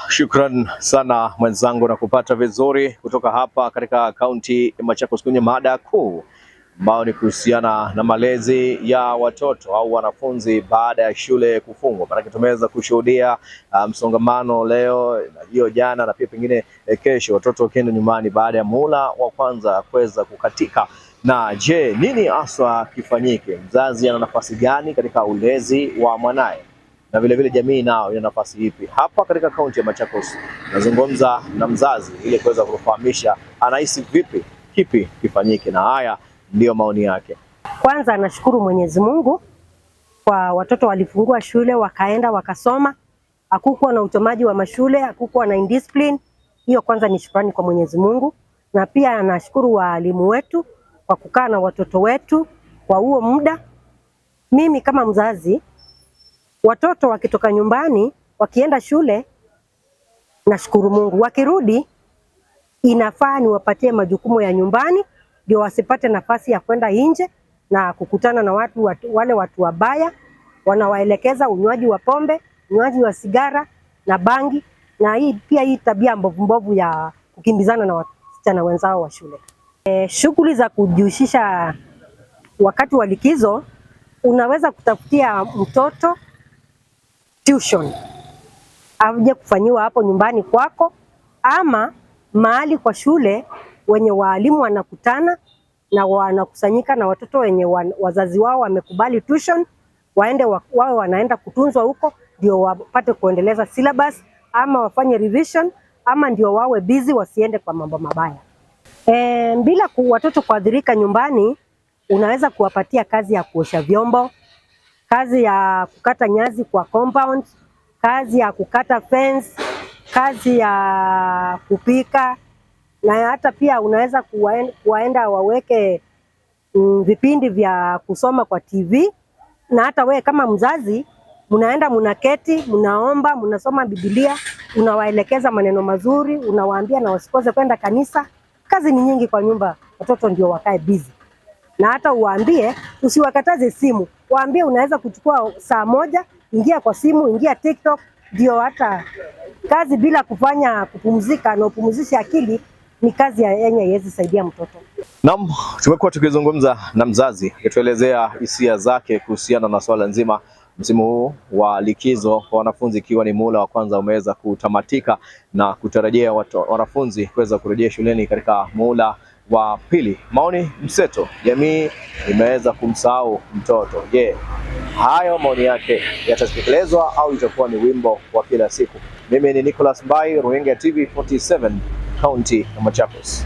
Shukran sana mwenzangu na kupata vizuri kutoka hapa katika kaunti ya Machakos kwenye mada kuu ambayo ni kuhusiana na malezi ya watoto au wanafunzi baada ya shule kufungwa. Maana tumeweza kushuhudia msongamano leo na hiyo jana na pia pengine kesho watoto wakienda nyumbani baada ya muhula wa kwanza kuweza kukatika. Na je, nini haswa kifanyike? Mzazi ana nafasi gani katika ulezi wa mwanae? Na vile vile jamii nao ina nafasi ipi? Hapa katika kaunti ya Machakos nazungumza na mzazi ili kuweza kufahamisha anahisi vipi, kipi kifanyike, na haya ndiyo maoni yake. Kwanza nashukuru Mwenyezi Mungu kwa watoto walifungua shule wakaenda wakasoma, hakukuwa na uchomaji wa mashule, hakukuwa na indiscipline. Hiyo kwanza ni shukrani kwa Mwenyezi Mungu, na pia nashukuru walimu wetu kwa kukaa na watoto wetu kwa huo muda. Mimi kama mzazi, watoto wakitoka nyumbani wakienda shule, nashukuru Mungu. Wakirudi inafaa niwapatie majukumu ya nyumbani ndio wasipate nafasi ya kwenda nje na kukutana na wale watu wabaya wanawaelekeza unywaji wa pombe, unywaji wa sigara na bangi, na hii tabia mbovu ya kukimbizana na wasichana wenzao wa shule. Shughuli za kujihusisha wakati wa likizo, unaweza kutafutia mtoto tuition aje kufanyiwa hapo nyumbani kwako, ama mahali kwa shule wenye walimu wanakutana na wanakusanyika na watoto wenye wazazi wao wamekubali tuition, waende wawe wanaenda kutunzwa huko ndio wapate kuendeleza syllabus, ama wafanye revision, ama ndio wawe busy wasiende kwa mambo mabaya. Bila watoto kuadhirika nyumbani, unaweza kuwapatia kazi ya kuosha vyombo, kazi ya kukata nyasi kwa compound, kazi ya kukata fence, kazi ya kupika, na hata pia unaweza kuwaenda waweke vipindi vya kusoma kwa TV. Na hata wewe kama mzazi mnaenda mnaketi, mnaomba, mnasoma Biblia, unawaelekeza maneno mazuri, unawaambia na wasikose kwenda kanisa. Kazi ni nyingi kwa nyumba, watoto ndio wakae busy. Na hata uwaambie usiwakataze simu, waambie unaweza kuchukua saa moja, ingia kwa simu, ingia TikTok, ndio hata kazi bila kufanya kupumzika na upumzishe akili ni kazi yenye haiwezi saidia mtoto. Naam, tumekuwa tukizungumza na mzazi akituelezea hisia zake kuhusiana na swala nzima msimu huu wa likizo kwa wanafunzi, ikiwa ni muhula wa kwanza umeweza kutamatika na kutarajia wanafunzi kuweza kurejea shuleni katika muhula wa pili. Maoni mseto, jamii imeweza kumsahau mtoto. Je, hayo maoni yake yatatekelezwa au itakuwa ni wimbo wa kila siku? Mimi ni Nicholas Mbai, Runinga TV 47, kaunti ya Machakos.